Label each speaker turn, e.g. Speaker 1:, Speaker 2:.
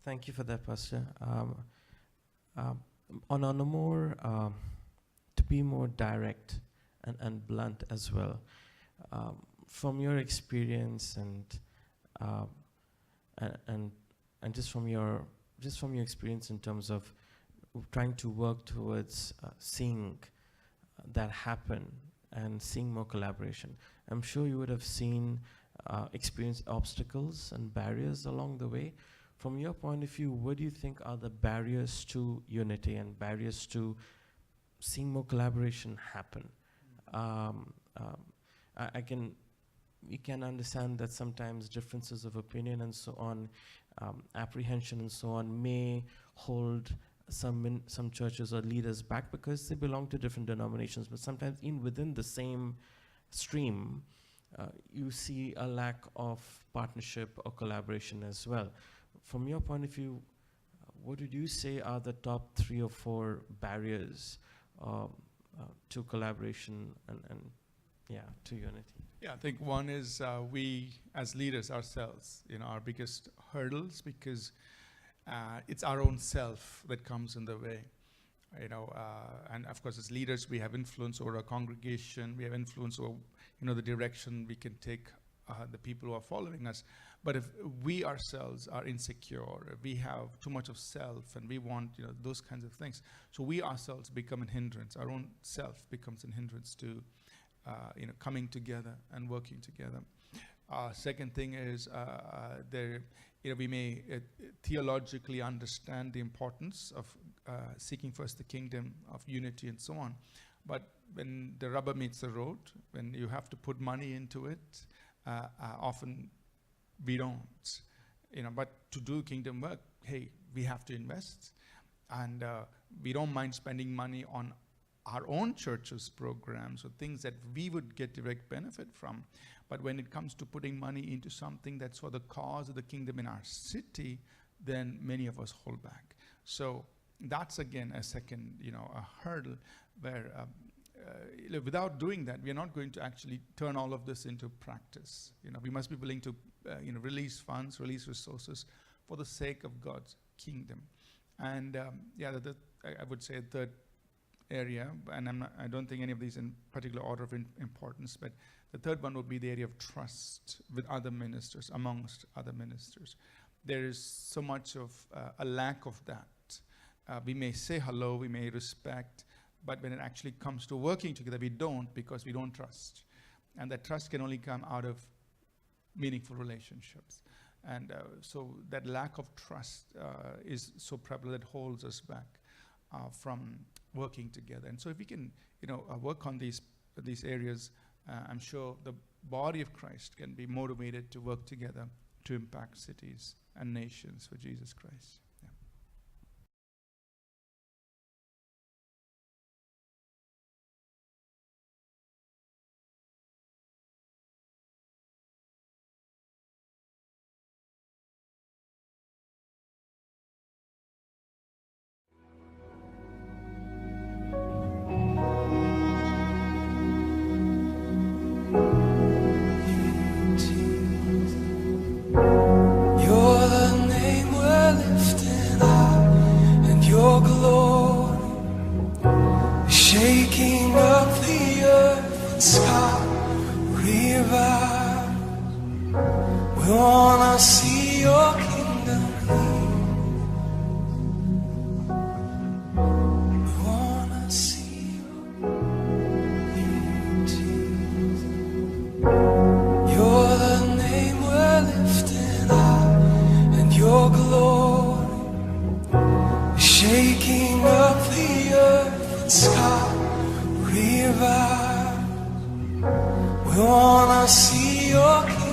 Speaker 1: Thank you for that, Pastor. On a more, to be more direct and blunt as well, from your experience and just from your experience in terms of trying to work towards seeing that happen and seeing more collaboration, I'm sure you would have experienced obstacles and barriers along the way. From your point of view, what do you think are the barriers to unity and barriers to seeing more collaboration happen? We can understand that sometimes differences of opinion and so on, apprehension and so on, may hold some churches or leaders back because they belong to different denominations. But sometimes even within the same stream, you see a lack of partnership or collaboration as well. From your point of view, what would you say are the top 3 or 4 barriers to collaboration and to unity?
Speaker 2: Yeah, I think one is we as leaders ourselves, our biggest hurdles, because it's our own self that comes in the way. And of course, as leaders, we have influence over our congregation. We have influence over, the direction we can take the people who are following us. But if we ourselves are insecure, if we have too much of self, and we want, those kinds of things, so we ourselves become a hindrance. Our own self becomes a hindrance to, coming together and working together. Second thing is we may theologically understand the importance of seeking first the kingdom, of unity and so on. But when the rubber meets the road, when you have to put money into it, often we don't. But to do kingdom work, hey, we have to invest. And we don't mind spending money on our own church's programs or things that we would get direct benefit from. But when it comes to putting money into something that's for the cause of the kingdom in our city, then many of us hold back. So that's again a second, a hurdle where without doing that, we are not going to actually turn all of this into practice. We must be willing to, release funds, release resources for the sake of God's kingdom. And I would say a third area, and I don't think any of these in particular order of importance, but the third one would be the area of trust with other ministers, amongst other ministers. There is so much of a lack of that. We may say hello, we may respect, but when it actually comes to working together, we don't, because we don't trust. And that trust can only come out of meaningful relationships. And so that lack of trust is so prevalent that holds us back from working together. And so if we can, work on these areas, I'm sure the body of Christ can be motivated to work together to impact cities and nations for Jesus Christ. Yeah.
Speaker 3: Shaking up the earth and sky, revive. We wanna see your kingdom here. We wanna see you, Jesus. You're the name we're lifting up, and your glory shaking up the earth and sky. Revive. We wanna see your kingdom.